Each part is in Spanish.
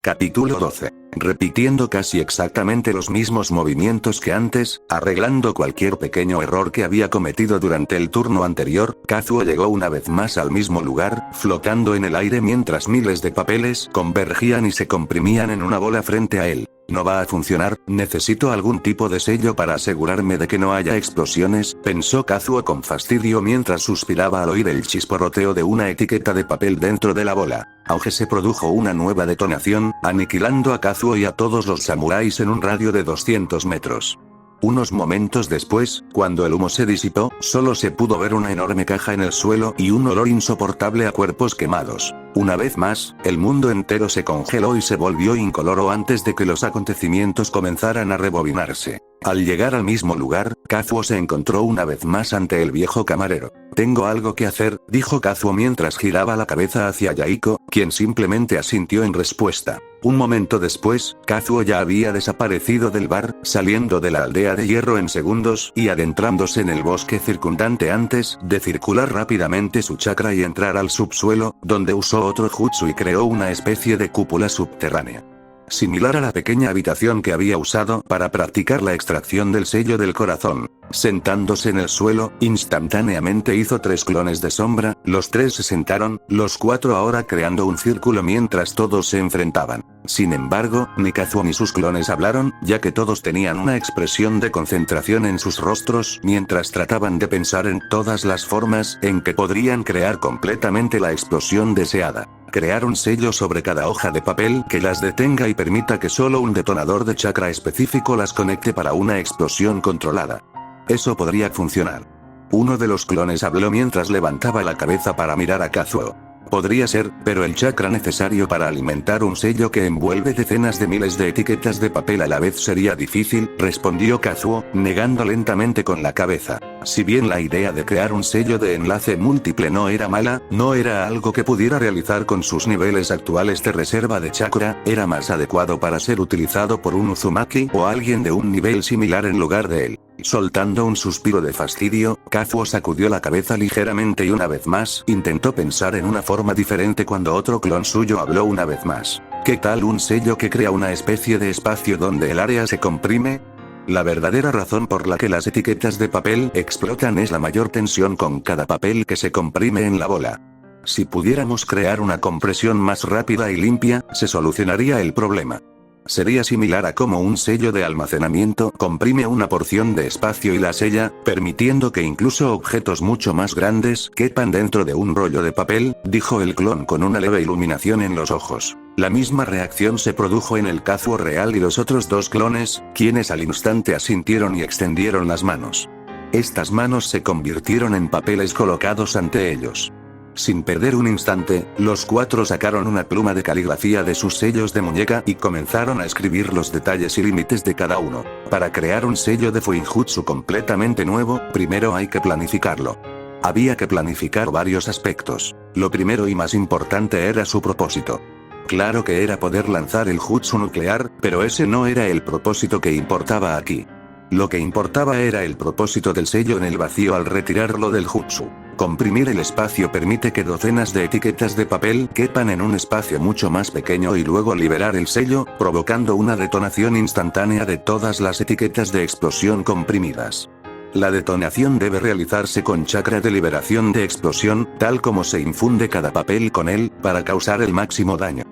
Capítulo 12. Repitiendo casi exactamente los mismos movimientos que antes, arreglando cualquier pequeño error que había cometido durante el turno anterior, Kazuo llegó una vez más al mismo lugar, flotando en el aire mientras miles de papeles convergían y se comprimían en una bola frente a él. No va a funcionar, necesito algún tipo de sello para asegurarme de que no haya explosiones, pensó Kazuo con fastidio mientras suspiraba al oír el chisporroteo de una etiqueta de papel dentro de la bola. Aunque se produjo una nueva detonación, aniquilando a Kazuo y a todos los samuráis en un radio de 200 metros. Unos momentos después, cuando el humo se disipó, solo se pudo ver una enorme caja en el suelo y un olor insoportable a cuerpos quemados. Una vez más, el mundo entero se congeló y se volvió incoloro antes de que los acontecimientos comenzaran a rebobinarse. Al llegar al mismo lugar, Kazuo se encontró una vez más ante el viejo camarero. Tengo algo que hacer, dijo Kazuo mientras giraba la cabeza hacia Yaiko, quien simplemente asintió en respuesta. Un momento después, Kazuo ya había desaparecido del bar, saliendo de la aldea de hierro en segundos y adentrándose en el bosque circundante antes de circular rápidamente su chakra y entrar al subsuelo, donde usó otro jutsu y creó una especie de cúpula subterránea. Similar a la pequeña habitación que había usado para practicar la extracción del sello del corazón. Sentándose en el suelo, instantáneamente hizo 3 clones de sombra, los 3 se sentaron, los 4 ahora creando un círculo mientras todos se enfrentaban. Sin embargo, ni Kazuo ni sus clones hablaron, ya que todos tenían una expresión de concentración en sus rostros mientras trataban de pensar en todas las formas en que podrían crear completamente la explosión deseada. Crear un sello sobre cada hoja de papel que las detenga y permita que solo un detonador de chakra específico las conecte para una explosión controlada. Eso podría funcionar. Uno de los clones habló mientras levantaba la cabeza para mirar a Kazuo. Podría ser, pero el chakra necesario para alimentar un sello que envuelve decenas de miles de etiquetas de papel a la vez sería difícil, respondió Kazuo, negando lentamente con la cabeza. Si bien la idea de crear un sello de enlace múltiple no era mala, no era algo que pudiera realizar con sus niveles actuales de reserva de chakra, era más adecuado para ser utilizado por un Uzumaki o alguien de un nivel similar en lugar de él. Soltando un suspiro de fastidio, Kazuo sacudió la cabeza ligeramente y una vez más intentó pensar en una forma diferente cuando otro clon suyo habló una vez más. ¿Qué tal un sello que crea una especie de espacio donde el área se comprime? La verdadera razón por la que las etiquetas de papel explotan es la mayor tensión con cada papel que se comprime en la bola. Si pudiéramos crear una compresión más rápida y limpia, se solucionaría el problema. Sería similar a cómo un sello de almacenamiento comprime una porción de espacio y la sella, permitiendo que incluso objetos mucho más grandes quepan dentro de un rollo de papel, dijo el clon con una leve iluminación en los ojos. La misma reacción se produjo en el Kazuo real y los otros 2 clones, quienes al instante asintieron y extendieron las manos. Estas manos se convirtieron en papeles colocados ante ellos. Sin perder un instante, los 4 sacaron una pluma de caligrafía de sus sellos de muñeca y comenzaron a escribir los detalles y límites de cada uno. Para crear un sello de Fuinjutsu completamente nuevo, primero hay que planificarlo. Había que planificar varios aspectos. Lo primero y más importante era su propósito. Claro que era poder lanzar el jutsu nuclear, pero ese no era el propósito que importaba aquí. Lo que importaba era el propósito del sello en el vacío al retirarlo del jutsu. Comprimir el espacio permite que docenas de etiquetas de papel quepan en un espacio mucho más pequeño y luego liberar el sello, provocando una detonación instantánea de todas las etiquetas de explosión comprimidas. La detonación debe realizarse con chakra de liberación de explosión, tal como se infunde cada papel con él, para causar el máximo daño.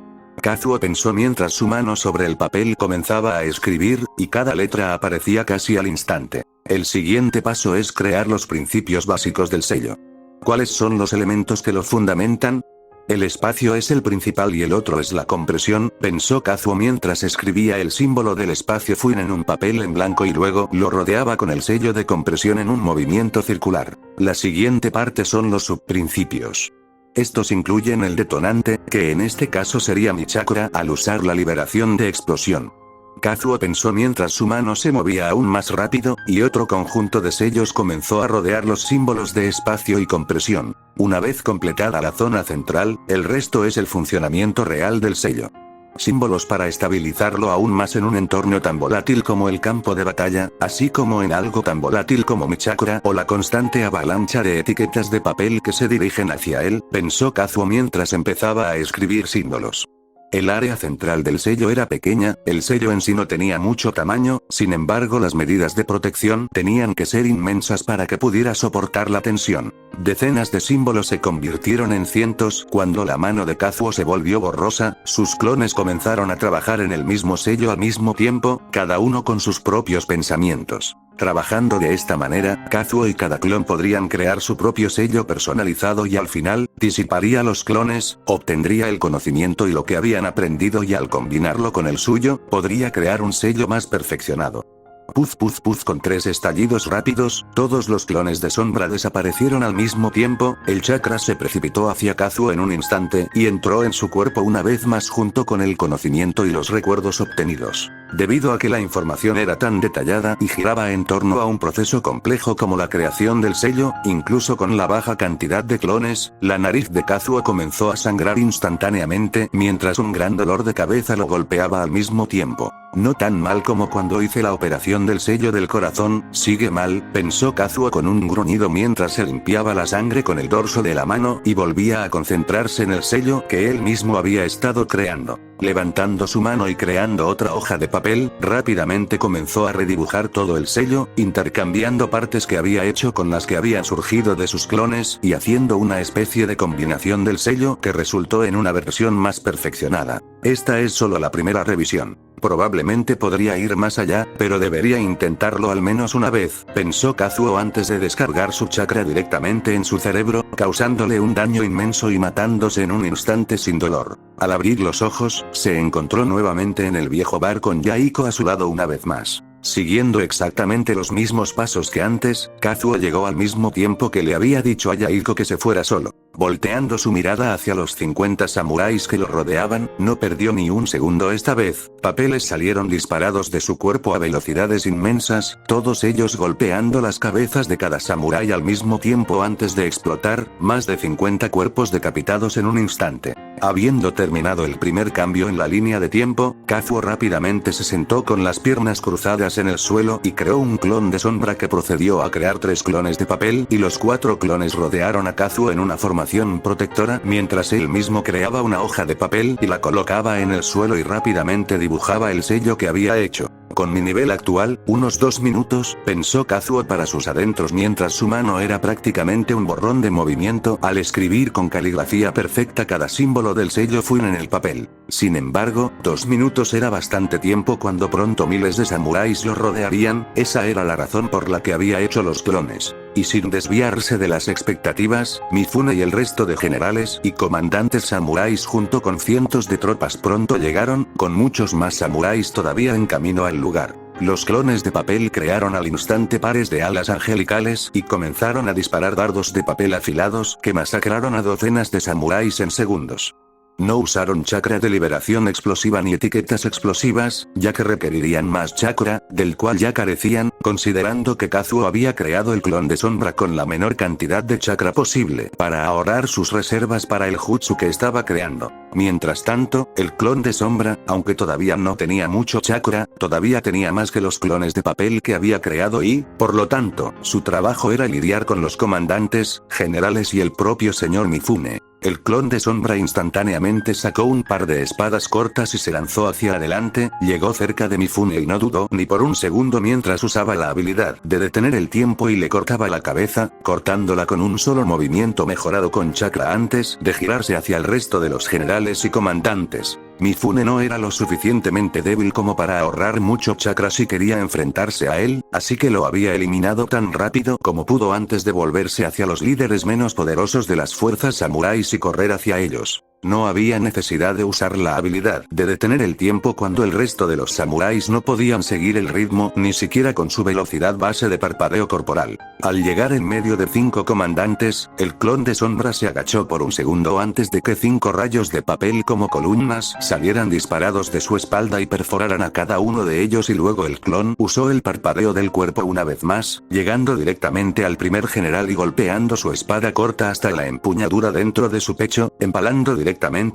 Kazuo pensó mientras su mano sobre el papel comenzaba a escribir, y cada letra aparecía casi al instante. El siguiente paso es crear los principios básicos del sello. ¿Cuáles son los elementos que lo fundamentan? El espacio es el principal y el otro es la compresión, pensó Kazuo mientras escribía el símbolo del espacio Fuin en un papel en blanco y luego lo rodeaba con el sello de compresión en un movimiento circular. La siguiente parte son los subprincipios. Estos incluyen el detonante, que en este caso sería mi chakra al usar la liberación de explosión. Kazuo pensó mientras su mano se movía aún más rápido, y otro conjunto de sellos comenzó a rodear los símbolos de espacio y compresión. Una vez completada la zona central, el resto es el funcionamiento real del sello. Símbolos para estabilizarlo aún más en un entorno tan volátil como el campo de batalla, así como en algo tan volátil como mi chakra o la constante avalancha de etiquetas de papel que se dirigen hacia él, pensó Kazuo mientras empezaba a escribir símbolos. El área central del sello era pequeña, el sello en sí no tenía mucho tamaño, sin embargo las medidas de protección tenían que ser inmensas para que pudiera soportar la tensión. Decenas de símbolos se convirtieron en cientos, cuando la mano de Kazuo se volvió borrosa, sus clones comenzaron a trabajar en el mismo sello al mismo tiempo, cada uno con sus propios pensamientos. Trabajando de esta manera, Kazuo y cada clon podrían crear su propio sello personalizado y al final, disiparía los clones, obtendría el conocimiento y lo que habían aprendido y al combinarlo con el suyo, podría crear un sello más perfeccionado. Puz puz puz con 3 estallidos rápidos, todos los clones de sombra desaparecieron al mismo tiempo, el chakra se precipitó hacia Kazuo en un instante, y entró en su cuerpo una vez más junto con el conocimiento y los recuerdos obtenidos. Debido a que la información era tan detallada y giraba en torno a un proceso complejo como la creación del sello, incluso con la baja cantidad de clones, la nariz de Kazuo comenzó a sangrar instantáneamente, mientras un gran dolor de cabeza lo golpeaba al mismo tiempo. No tan mal como cuando hice la operación del sello del corazón, sigue mal, pensó Kazuo con un gruñido mientras se limpiaba la sangre con el dorso de la mano y volvía a concentrarse en el sello que él mismo había estado creando. Levantando su mano y creando otra hoja de papel, rápidamente comenzó a redibujar todo el sello, intercambiando partes que había hecho con las que habían surgido de sus clones y haciendo una especie de combinación del sello que resultó en una versión más perfeccionada. Esta es solo la primera revisión. Probablemente podría ir más allá, pero debería intentarlo al menos una vez, pensó Kazuo antes de descargar su chakra directamente en su cerebro, causándole un daño inmenso y matándose en un instante sin dolor. Al abrir los ojos, se encontró nuevamente en el viejo bar con Yaiko a su lado una vez más. Siguiendo exactamente los mismos pasos que antes, Kazuo llegó al mismo tiempo que le había dicho a Yaiko que se fuera solo. Volteando su mirada hacia los 50 samuráis que lo rodeaban, no perdió ni un segundo esta vez, papeles salieron disparados de su cuerpo a velocidades inmensas, todos ellos golpeando las cabezas de cada samurái al mismo tiempo antes de explotar, más de 50 cuerpos decapitados en un instante. Habiendo terminado el primer cambio en la línea de tiempo, Kazuo rápidamente se sentó con las piernas cruzadas en el suelo y creó un clon de sombra que procedió a crear 3 clones de papel y los 4 clones rodearon a Kazuo en una formación protectora mientras él mismo creaba una hoja de papel y la colocaba en el suelo y rápidamente dibujaba el sello que había hecho. Con mi nivel actual, unos 2 minutos, pensó Kazuo para sus adentros mientras su mano era prácticamente un borrón de movimiento al escribir con caligrafía perfecta cada símbolo del sello Fun en el papel. Sin embargo, 2 minutos era bastante tiempo cuando pronto miles de samuráis lo rodearían, esa era la razón por la que había hecho los clones. Y sin desviarse de las expectativas, Mifune y el resto de generales y comandantes samuráis junto con cientos de tropas pronto llegaron, con muchos más samuráis todavía en camino al lugar. Los clones de papel crearon al instante pares de alas angelicales y comenzaron a disparar dardos de papel afilados que masacraron a docenas de samuráis en segundos. No usaron chakra de liberación explosiva ni etiquetas explosivas, ya que requerirían más chakra, del cual ya carecían, considerando que Kazuo había creado el clon de sombra con la menor cantidad de chakra posible para ahorrar sus reservas para el jutsu que estaba creando. Mientras tanto, el clon de sombra, aunque todavía no tenía mucho chakra, todavía tenía más que los clones de papel que había creado y, por lo tanto, su trabajo era lidiar con los comandantes, generales y el propio señor Mifune. El clon de sombra instantáneamente sacó un par de espadas cortas y se lanzó hacia adelante, llegó cerca de Mifune y no dudó ni por un segundo mientras usaba la habilidad de detener el tiempo y le cortaba la cabeza, cortándola con un solo movimiento mejorado con chakra antes de girarse hacia el resto de los generales y comandantes. Mifune no era lo suficientemente débil como para ahorrar mucho chakra si quería enfrentarse a él, así que lo había eliminado tan rápido como pudo antes de volverse hacia los líderes menos poderosos de las fuerzas samuráis y correr hacia ellos. No había necesidad de usar la habilidad de detener el tiempo cuando el resto de los samuráis no podían seguir el ritmo ni siquiera con su velocidad base de parpadeo corporal. Al llegar en medio de 5 comandantes, el clon de sombra se agachó por un segundo antes de que 5 rayos de papel como columnas salieran disparados de su espalda y perforaran a cada uno de ellos y luego el clon usó el parpadeo del cuerpo una vez más, llegando directamente al primer general y golpeando su espada corta hasta la empuñadura dentro de su pecho, empalando directamente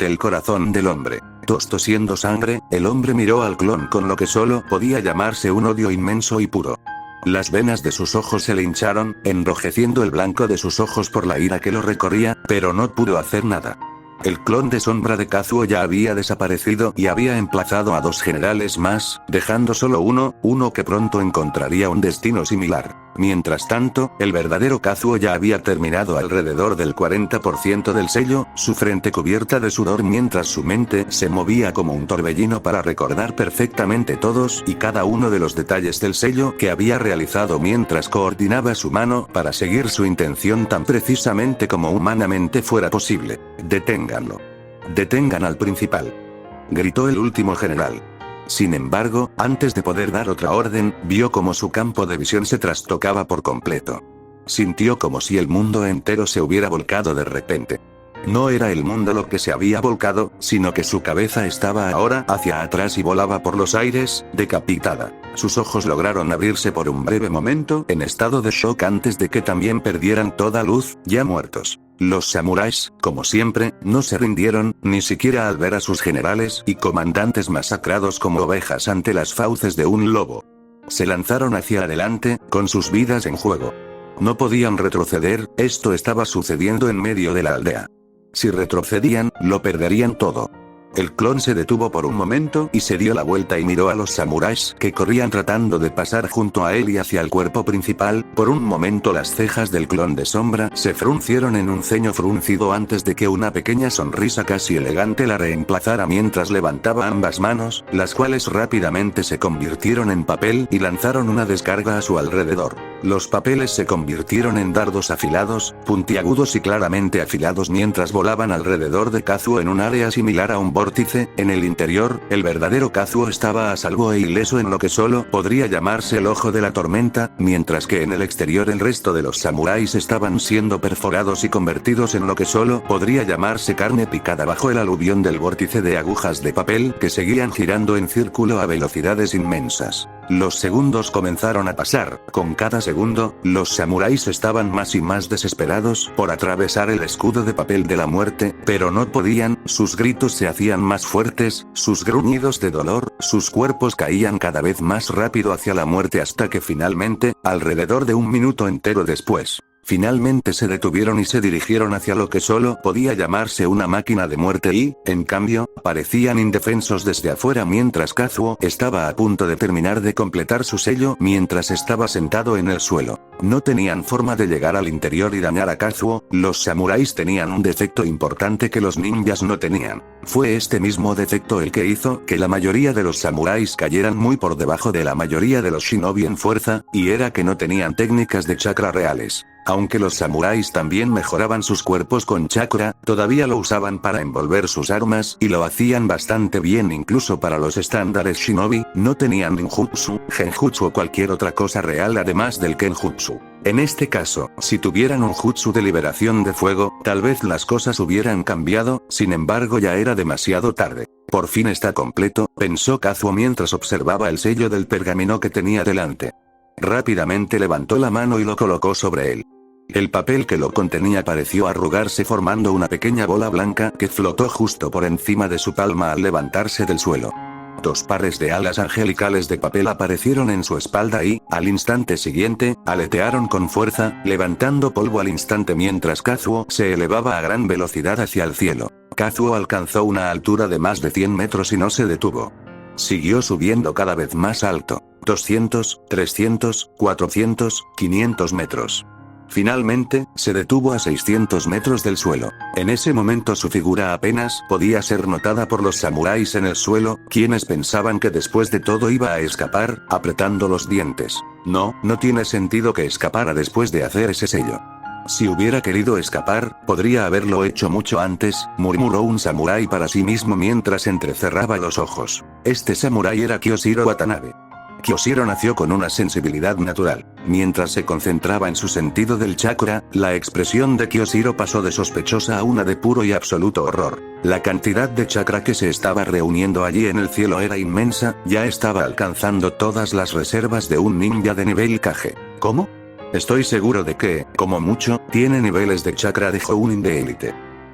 el corazón del hombre. Tosiendo sangre, el hombre miró al clon con lo que solo podía llamarse un odio inmenso y puro. Las venas de sus ojos se le hincharon, enrojeciendo el blanco de sus ojos por la ira que lo recorría, pero no pudo hacer nada. El clon de sombra de Kazuo ya había desaparecido y había emplazado a 2 generales más, dejando solo uno que pronto encontraría un destino similar. Mientras tanto, el verdadero Kazuo ya había terminado alrededor del 40% del sello, su frente cubierta de sudor mientras su mente se movía como un torbellino para recordar perfectamente todos y cada uno de los detalles del sello que había realizado mientras coordinaba su mano para seguir su intención tan precisamente como humanamente fuera posible. Deténganlo. Detengan al principal. Gritó el último general. Sin embargo, antes de poder dar otra orden, vio como su campo de visión se trastocaba por completo. Sintió como si el mundo entero se hubiera volcado de repente. No era el mundo lo que se había volcado, sino que su cabeza estaba ahora hacia atrás y volaba por los aires, decapitada. Sus ojos lograron abrirse por un breve momento en estado de shock antes de que también perdieran toda luz, ya muertos. Los samuráis, como siempre, no se rindieron, ni siquiera al ver a sus generales y comandantes masacrados como ovejas ante las fauces de un lobo. Se lanzaron hacia adelante, con sus vidas en juego. No podían retroceder, esto estaba sucediendo en medio de la aldea. Si retrocedían, lo perderían todo. El clon se detuvo por un momento y se dio la vuelta y miró a los samuráis que corrían tratando de pasar junto a él y hacia el cuerpo principal. Por un momento las cejas del clon de sombra se fruncieron en un ceño fruncido antes de que una pequeña sonrisa casi elegante la reemplazara mientras levantaba ambas manos, las cuales rápidamente se convirtieron en papel y lanzaron una descarga a su alrededor. Los papeles se convirtieron en dardos afilados, puntiagudos y claramente afilados mientras volaban alrededor de Kazuo en un área similar a un vórtice. En el interior, el verdadero Kazuo estaba a salvo e ileso en lo que solo podría llamarse el ojo de la tormenta, mientras que en el exterior el resto de los samuráis estaban siendo perforados y convertidos en lo que solo podría llamarse carne picada bajo el aluvión del vórtice de agujas de papel que seguían girando en círculo a velocidades inmensas. Los segundos comenzaron a pasar, con cada segundo, los samuráis estaban más y más desesperados por atravesar el escudo de papel de la muerte, pero no podían, sus gritos se hacían más fuertes, sus gruñidos de dolor, sus cuerpos caían cada vez más rápido hacia la muerte hasta que finalmente, alrededor de un minuto entero después, finalmente se detuvieron y se dirigieron hacia lo que solo podía llamarse una máquina de muerte y, en cambio, parecían indefensos desde afuera mientras Kazuo estaba a punto de terminar de completar su sello mientras estaba sentado en el suelo. No tenían forma de llegar al interior y dañar a Kazuo, los samuráis tenían un defecto importante que los ninjas no tenían. Fue este mismo defecto el que hizo que la mayoría de los samuráis cayeran muy por debajo de la mayoría de los shinobi en fuerza, y era que no tenían técnicas de chakra reales. Aunque los samuráis también mejoraban sus cuerpos con chakra, todavía lo usaban para envolver sus armas y lo hacían bastante bien incluso para los estándares shinobi, no tenían ninjutsu, genjutsu o cualquier otra cosa real además del kenjutsu. En este caso, si tuvieran un jutsu de liberación de fuego, tal vez las cosas hubieran cambiado, sin embargo ya era demasiado tarde. Por fin está completo, pensó Kazuo mientras observaba el sello del pergamino que tenía delante. Rápidamente levantó la mano y lo colocó sobre él. El papel que lo contenía pareció arrugarse formando una pequeña bola blanca que flotó justo por encima de su palma al levantarse del suelo. 2 pares de alas angelicales de papel aparecieron en su espalda y, al instante siguiente, aletearon con fuerza, levantando polvo al instante mientras Kazuo se elevaba a gran velocidad hacia el cielo. Kazuo alcanzó una altura de más de 100 metros y no se detuvo. Siguió subiendo cada vez más alto. 200, 300, 400, 500 metros. Finalmente, se detuvo a 600 metros del suelo. En ese momento su figura apenas podía ser notada por los samuráis en el suelo, quienes pensaban que después de todo iba a escapar, apretando los dientes. No tiene sentido que escapara después de hacer ese sello. Si hubiera querido escapar, podría haberlo hecho mucho antes, murmuró un samurái para sí mismo mientras entrecerraba los ojos. Este samurái era Kyoshiro Watanabe. Kyoshiro nació con una sensibilidad natural. Mientras se concentraba en su sentido del chakra, la expresión de Kyoshiro pasó de sospechosa a una de puro y absoluto horror. La cantidad de chakra que se estaba reuniendo allí en el cielo era inmensa, ya estaba alcanzando todas las reservas de un ninja de nivel Kage. ¿Cómo? Estoy seguro de que, como mucho, tiene niveles de chakra de Jounin de élite.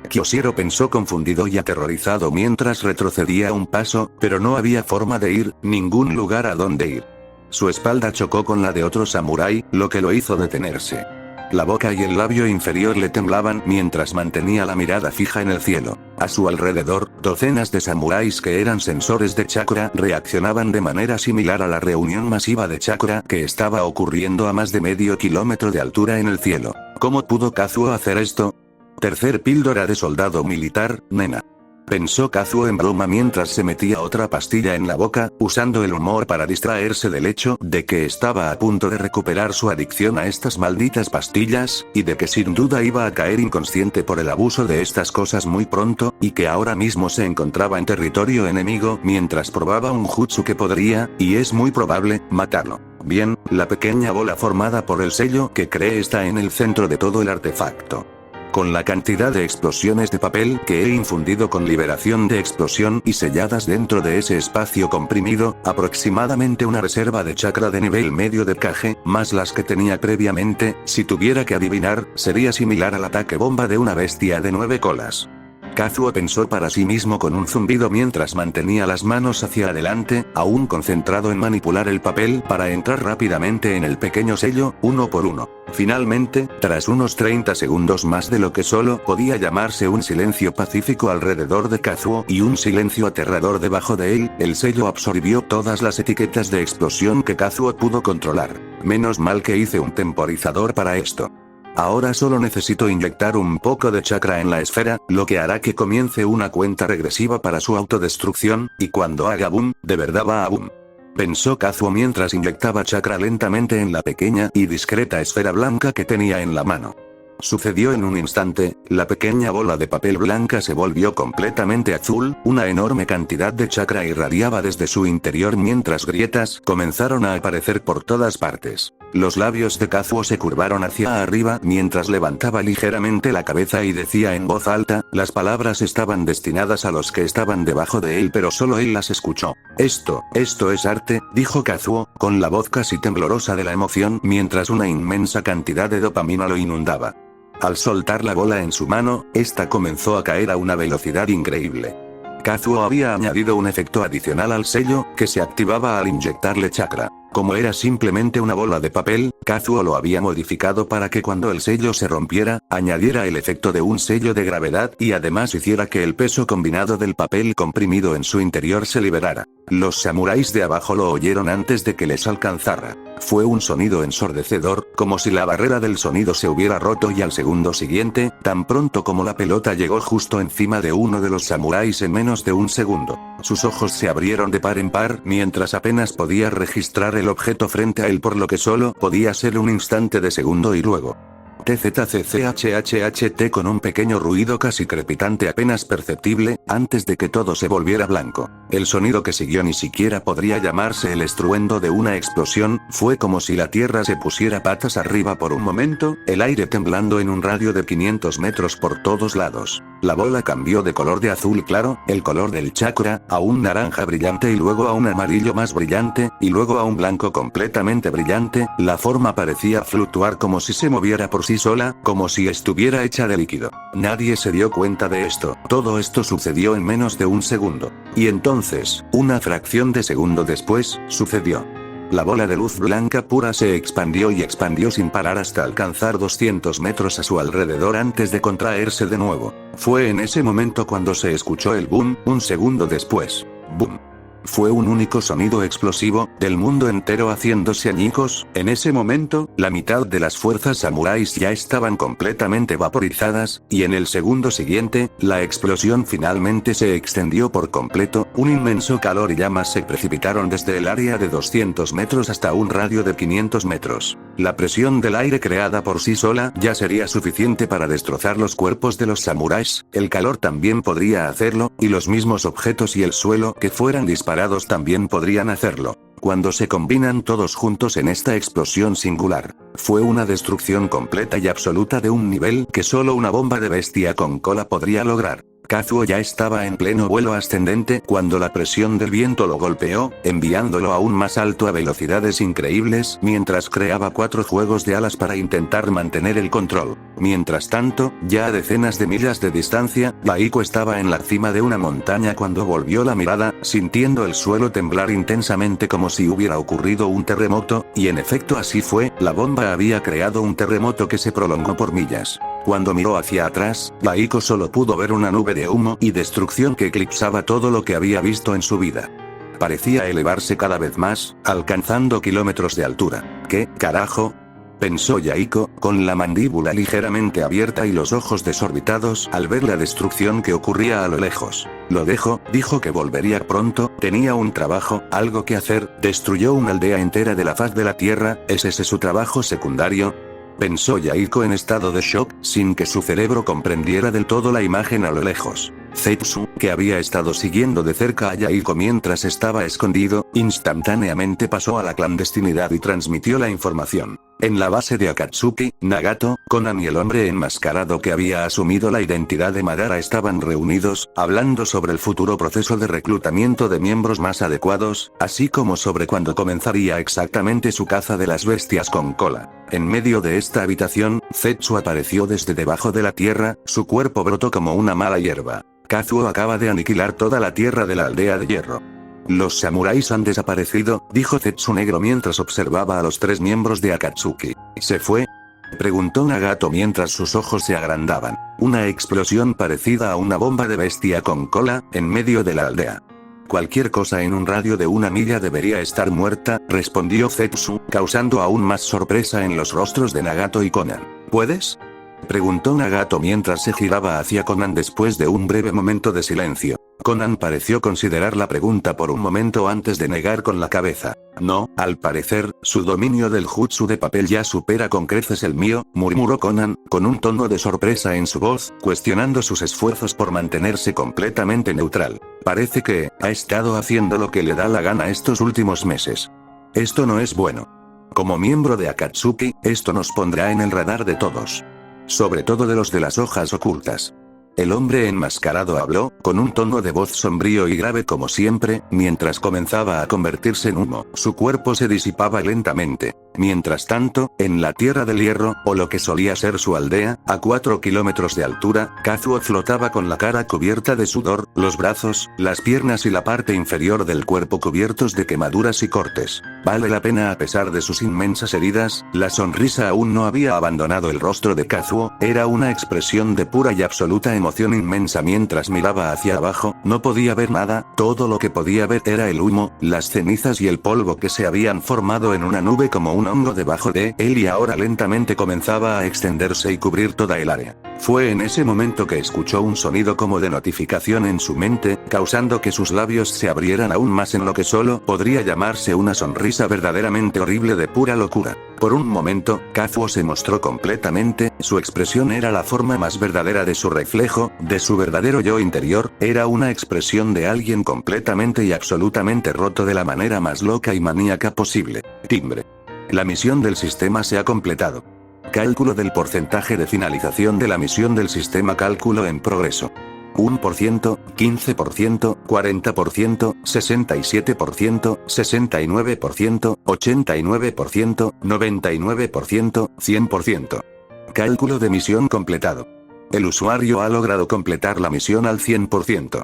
Kyoshiro pensó confundido y aterrorizado mientras retrocedía un paso, pero no había forma de ir, ningún lugar a donde ir. Su espalda chocó con la de otro samurái, lo que lo hizo detenerse. La boca y el labio inferior le temblaban mientras mantenía la mirada fija en el cielo. A su alrededor, docenas de samuráis que eran sensores de chakra reaccionaban de manera similar a la reunión masiva de chakra que estaba ocurriendo a más de medio kilómetro de altura en el cielo. ¿Cómo pudo Kazuo hacer esto? Tercer píldora de soldado militar, nena. Pensó Kazuo en broma mientras se metía otra pastilla en la boca, usando el humor para distraerse del hecho de que estaba a punto de recuperar su adicción a estas malditas pastillas, y de que sin duda iba a caer inconsciente por el abuso de estas cosas muy pronto, y que ahora mismo se encontraba en territorio enemigo mientras probaba un jutsu que podría, y es muy probable, matarlo. Bien, la pequeña bola formada por el sello que cree está en el centro de todo el artefacto. Con la cantidad de explosiones de papel que he infundido con liberación de explosión y selladas dentro de ese espacio comprimido, aproximadamente una reserva de chakra de nivel medio de Kage, más las que tenía previamente, si tuviera que adivinar, sería similar al ataque bomba de una bestia de 9 colas. Kazuo pensó para sí mismo con un zumbido mientras mantenía las manos hacia adelante, aún concentrado en manipular el papel para entrar rápidamente en el pequeño sello, uno por uno. Finalmente, tras unos 30 segundos más de lo que solo podía llamarse un silencio pacífico alrededor de Kazuo y un silencio aterrador debajo de él, el sello absorbió todas las etiquetas de explosión que Kazuo pudo controlar. Menos mal que hice un temporizador para esto. Ahora solo necesito inyectar un poco de chakra en la esfera, lo que hará que comience una cuenta regresiva para su autodestrucción, y cuando haga boom, de verdad va a boom. Pensó Kazuo mientras inyectaba chakra lentamente en la pequeña y discreta esfera blanca que tenía en la mano. Sucedió en un instante, la pequeña bola de papel blanca se volvió completamente azul, una enorme cantidad de chakra irradiaba desde su interior mientras grietas comenzaron a aparecer por todas partes. Los labios de Kazuo se curvaron hacia arriba mientras levantaba ligeramente la cabeza y decía en voz alta, las palabras estaban destinadas a los que estaban debajo de él pero solo él las escuchó. Esto es arte, dijo Kazuo, con la voz casi temblorosa de la emoción mientras una inmensa cantidad de dopamina lo inundaba. Al soltar la bola en su mano, esta comenzó a caer a una velocidad increíble. Kazuo había añadido un efecto adicional al sello, que se activaba al inyectarle chakra. Como era simplemente una bola de papel, Kazuo lo había modificado para que cuando el sello se rompiera, añadiera el efecto de un sello de gravedad y además hiciera que el peso combinado del papel comprimido en su interior se liberara. Los samuráis de abajo lo oyeron antes de que les alcanzara. Fue un sonido ensordecedor, como si la barrera del sonido se hubiera roto y al segundo siguiente, tan pronto como la pelota llegó justo encima de uno de los samuráis en menos de un segundo. Sus ojos se abrieron de par en par mientras apenas podía registrar el objeto frente a él por lo que solo podía ser un instante de segundo y luego. TZCCHHHT con un pequeño ruido casi crepitante apenas perceptible, antes de que todo se volviera blanco. El sonido que siguió ni siquiera podría llamarse el estruendo de una explosión, fue como si la tierra se pusiera patas arriba por un momento, el aire temblando en un radio de 500 metros por todos lados. La bola cambió de color de azul claro, el color del chakra, a un naranja brillante y luego a un amarillo más brillante, y luego a un blanco completamente brillante, la forma parecía fluctuar como si se moviera por sí sola, como si estuviera hecha de líquido. Nadie se dio cuenta de esto, todo esto sucedió en menos de un segundo. Y entonces, una fracción de segundo después, sucedió. La bola de luz blanca pura se expandió y expandió sin parar hasta alcanzar 200 metros a su alrededor antes de contraerse de nuevo. Fue en ese momento cuando se escuchó el boom, un segundo después. Boom. Fue un único sonido explosivo, del mundo entero haciéndose añicos. En ese momento, la mitad de las fuerzas samuráis ya estaban completamente vaporizadas, y en el segundo siguiente, la explosión finalmente se extendió por completo, un inmenso calor y llamas se precipitaron desde el área de 200 metros hasta un radio de 500 metros. La presión del aire creada por sí sola ya sería suficiente para destrozar los cuerpos de los samuráis, el calor también podría hacerlo, y los mismos objetos y el suelo que fueran disparados también podrían hacerlo. Cuando se combinan todos juntos en esta explosión singular, fue una destrucción completa y absoluta de un nivel que solo una bomba de bestia con cola podría lograr. Kazuo ya estaba en pleno vuelo ascendente cuando la presión del viento lo golpeó, enviándolo aún más alto a velocidades increíbles mientras creaba 4 juegos de alas para intentar mantener el control. Mientras tanto, ya a decenas de millas de distancia, Baiko estaba en la cima de una montaña cuando volvió la mirada, sintiendo el suelo temblar intensamente como si hubiera ocurrido un terremoto, y en efecto así fue, la bomba había creado un terremoto que se prolongó por millas. Cuando miró hacia atrás, Yaiko solo pudo ver una nube de humo y destrucción que eclipsaba todo lo que había visto en su vida. Parecía elevarse cada vez más, alcanzando kilómetros de altura. ¿Qué carajo?, pensó Yaiko, con la mandíbula ligeramente abierta y los ojos desorbitados al ver la destrucción que ocurría a lo lejos. Lo dejo, dijo que volvería pronto, tenía un trabajo, algo que hacer, destruyó una aldea entera de la faz de la tierra, ¿es ese su trabajo secundario?, pensó Yaiko en estado de shock, sin que su cerebro comprendiera del todo la imagen a lo lejos. Zetsu, que había estado siguiendo de cerca a Yaiko mientras estaba escondido, instantáneamente pasó a la clandestinidad y transmitió la información. En la base de Akatsuki, Nagato, Konan y el hombre enmascarado que había asumido la identidad de Madara estaban reunidos, hablando sobre el futuro proceso de reclutamiento de miembros más adecuados, así como sobre cuándo comenzaría exactamente su caza de las bestias con cola. En medio de esta habitación, Zetsu apareció desde debajo de la tierra, su cuerpo brotó como una mala hierba. Kazuo acaba de aniquilar toda la tierra de la aldea de hierro. Los samuráis han desaparecido, dijo Zetsu negro mientras observaba a los 3 miembros de Akatsuki. ¿Se fue?, preguntó Nagato mientras sus ojos se agrandaban. Una explosión parecida a una bomba de bestia con cola, en medio de la aldea. Cualquier cosa en un radio de 1 milla debería estar muerta, respondió Zetsu, causando aún más sorpresa en los rostros de Nagato y Konan. ¿Puedes?, preguntó Nagato mientras se giraba hacia Konan después de un breve momento de silencio. Konan pareció considerar la pregunta por un momento antes de negar con la cabeza. No, al parecer, su dominio del jutsu de papel ya supera con creces el mío, murmuró Konan, con un tono de sorpresa en su voz, cuestionando sus esfuerzos por mantenerse completamente neutral. Parece que ha estado haciendo lo que le da la gana estos últimos meses. Esto no es bueno. Como miembro de Akatsuki, esto nos pondrá en el radar de todos. Sobre todo de los de las hojas ocultas. El hombre enmascarado habló, con un tono de voz sombrío y grave como siempre, mientras comenzaba a convertirse en humo. Su cuerpo se disipaba lentamente. Mientras tanto, en la Tierra del Hierro, o lo que solía ser su aldea, a 4 kilómetros de altura, Kazuo flotaba con la cara cubierta de sudor, los brazos, las piernas y la parte inferior del cuerpo cubiertos de quemaduras y cortes. Vale la pena a pesar de sus inmensas heridas, la sonrisa aún no había abandonado el rostro de Kazuo, era una expresión de pura y absoluta emoción inmensa mientras miraba hacia abajo, no podía ver nada, todo lo que podía ver era el humo, las cenizas y el polvo que se habían formado en una nube como un hongo debajo de él y ahora lentamente comenzaba a extenderse y cubrir toda el área. Fue en ese momento que escuchó un sonido como de notificación en su mente, causando que sus labios se abrieran aún más en lo que solo podría llamarse una sonrisa verdaderamente horrible de pura locura. Por un momento, Kazuo se mostró completamente, su expresión era la forma más verdadera de su reflejo, de su verdadero yo interior, era una expresión de alguien completamente y absolutamente roto de la manera más loca y maníaca posible. Timbre. La misión del sistema se ha completado. Cálculo del porcentaje de finalización de la misión del sistema. Cálculo en progreso. 1%, 15%, 40%, 67%, 69%, 89%, 99%, 100%. Cálculo de misión completado. El usuario ha logrado completar la misión al 100%.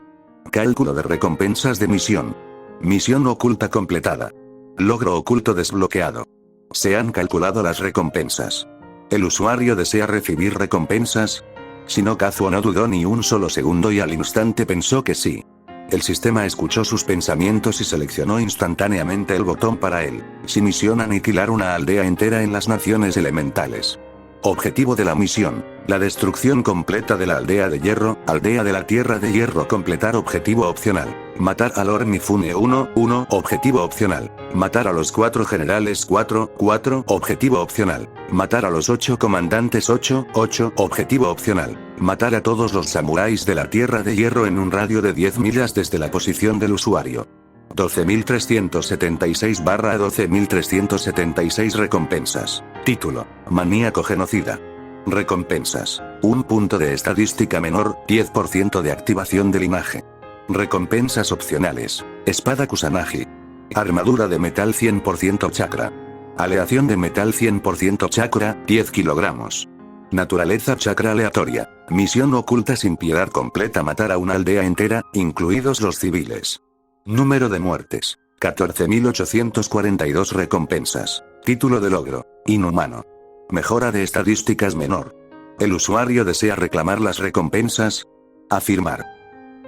Cálculo de recompensas de misión. Misión oculta completada. Logro oculto desbloqueado. Se han calculado las recompensas. ¿El usuario desea recibir recompensas? Si no, Kazuo no dudó ni un solo segundo y al instante pensó que sí. El sistema escuchó sus pensamientos y seleccionó instantáneamente el botón para él. Si misión: aniquilar una aldea entera en las naciones elementales. Objetivo de la misión: la destrucción completa de la aldea de hierro, aldea de la tierra de hierro. Completar objetivo opcional. Matar a Lord Mifune 1, objetivo opcional. Matar a los 4 generales 4, objetivo opcional. Matar a los 8 comandantes 8, objetivo opcional. Matar a todos los samuráis de la tierra de hierro en un radio de 10 millas desde la posición del usuario. 12.376/12.376 recompensas. Título: Maníaco genocida. Recompensas: 1 punto de estadística menor, 10% de activación del linaje. Recompensas opcionales: espada Kusanagi. Armadura de metal 100% chakra. Aleación de metal 100% chakra, 10 kilogramos. Naturaleza chakra aleatoria. Misión oculta sin piedad completa: matar a una aldea entera, incluidos los civiles. Número de muertes: 14.842 recompensas. Título de logro: inhumano. Mejora de estadísticas menor. ¿El usuario desea reclamar las recompensas? Afirmar.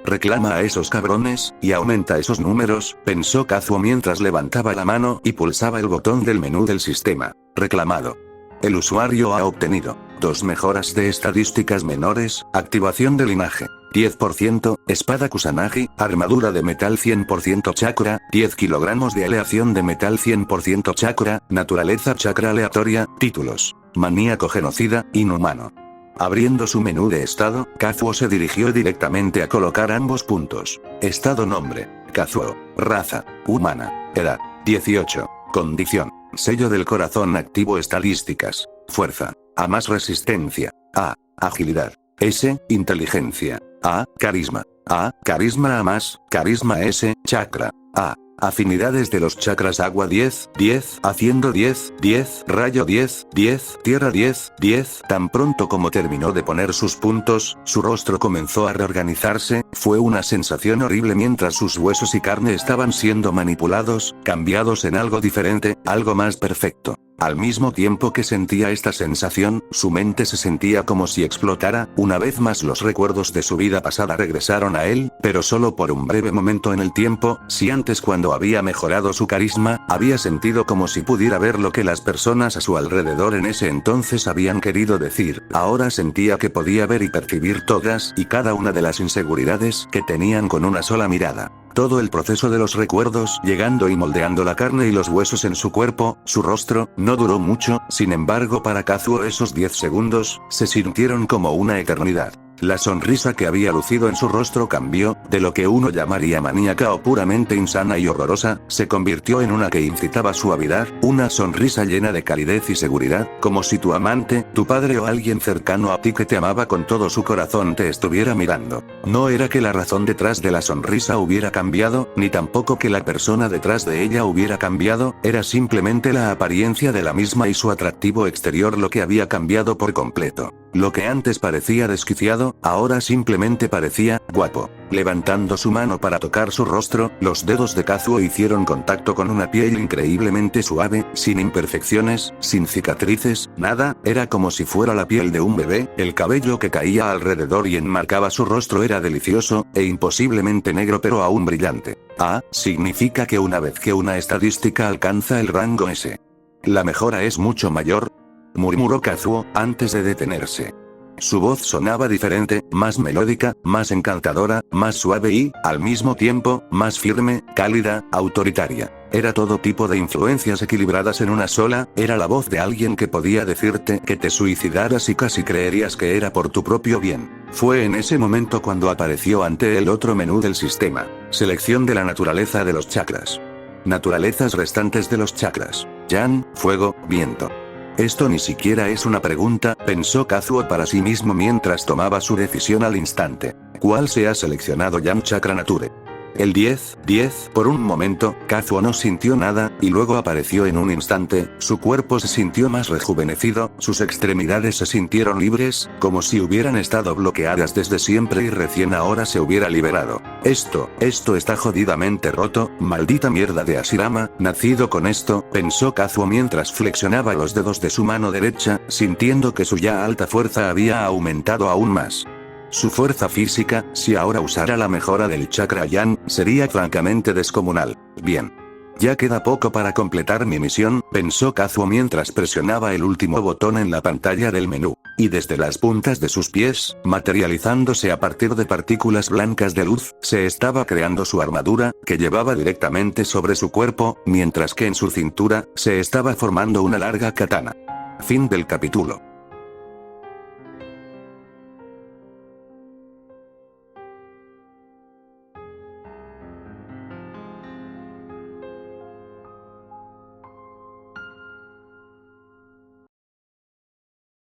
Reclama a esos cabrones, y aumenta esos números, pensó Kazuo mientras levantaba la mano y pulsaba el botón del menú del sistema. Reclamado. El usuario ha obtenido 2 mejoras de estadísticas menores, activación de linaje, 10%, espada Kusanagi, armadura de metal 100% chakra, 10 kilogramos de aleación de metal 100% chakra, naturaleza chakra aleatoria, títulos, maníaco genocida, inhumano. Abriendo su menú de estado, Kazuo se dirigió directamente a colocar ambos puntos. Estado nombre, Kazuo, raza, humana, edad, 18, condición, sello del corazón activo estadísticas, fuerza, A más resistencia, A, agilidad, S, inteligencia, A, carisma A más, carisma S, chakra, A. Afinidades de los chakras agua 10, 10, haciendo 10, 10, rayo 10, 10, tierra 10, 10. Tan pronto como terminó de poner sus puntos, su rostro comenzó a reorganizarse, fue una sensación horrible mientras sus huesos y carne estaban siendo manipulados, cambiados en algo diferente, algo más perfecto. Al mismo tiempo que sentía esta sensación, su mente se sentía como si explotara, una vez más los recuerdos de su vida pasada regresaron a él, pero solo por un breve momento en el tiempo, si antes cuando había mejorado su carisma, había sentido como si pudiera ver lo que las personas a su alrededor en ese entonces habían querido decir, ahora sentía que podía ver y percibir todas y cada una de las inseguridades que tenían con una sola mirada. Todo el proceso de los recuerdos llegando y moldeando la carne y los huesos en su cuerpo, su rostro, no duró mucho, sin embargo para Kazuo esos 10 segundos, se sintieron como una eternidad. La sonrisa que había lucido en su rostro cambió, de lo que uno llamaría maníaca o puramente insana y horrorosa, se convirtió en una que incitaba suavidad, una sonrisa llena de calidez y seguridad, como si tu amante, tu padre o alguien cercano a ti que te amaba con todo su corazón te estuviera mirando. No era que la razón detrás de la sonrisa hubiera cambiado, ni tampoco que la persona detrás de ella hubiera cambiado, era simplemente la apariencia de la misma y su atractivo exterior lo que había cambiado por completo. Lo que antes parecía desquiciado, ahora simplemente parecía guapo. Levantando su mano para tocar su rostro, los dedos de Kazuo hicieron contacto con una piel increíblemente suave, sin imperfecciones, sin cicatrices, nada, era como si fuera la piel de un bebé, el cabello que caía alrededor y enmarcaba su rostro era delicioso, e imposiblemente negro pero aún brillante. A, significa que una vez que una estadística alcanza el rango S, la mejora es mucho mayor, murmuró Kazuo, antes de detenerse. Su voz sonaba diferente, más melódica, más encantadora, más suave y, al mismo tiempo, más firme, cálida, autoritaria. Era todo tipo de influencias equilibradas en una sola, era la voz de alguien que podía decirte que te suicidaras y casi creerías que era por tu propio bien. Fue en ese momento cuando apareció ante él otro menú del sistema. Selección de la naturaleza de los chakras. Naturalezas restantes de los chakras. Yan, fuego, viento. Esto ni siquiera es una pregunta, pensó Kazuo para sí mismo mientras tomaba su decisión al instante. ¿Cuál se ha seleccionado Yan Chakra Nature? El 10, 10, por un momento, Kazuo no sintió nada, y luego apareció en un instante, su cuerpo se sintió más rejuvenecido, sus extremidades se sintieron libres, como si hubieran estado bloqueadas desde siempre y recién ahora se hubiera liberado. Esto está jodidamente roto, maldita mierda de Hashirama, nacido con esto, pensó Kazuo mientras flexionaba los dedos de su mano derecha, sintiendo que su ya alta fuerza había aumentado aún más. Su fuerza física, si ahora usara la mejora del chakra Yan, sería francamente descomunal. Bien. Ya queda poco para completar mi misión, pensó Kazuo mientras presionaba el último botón en la pantalla del menú. Y desde las puntas de sus pies, materializándose a partir de partículas blancas de luz, se estaba creando su armadura, que llevaba directamente sobre su cuerpo, mientras que en su cintura, se estaba formando una larga katana. Fin del capítulo.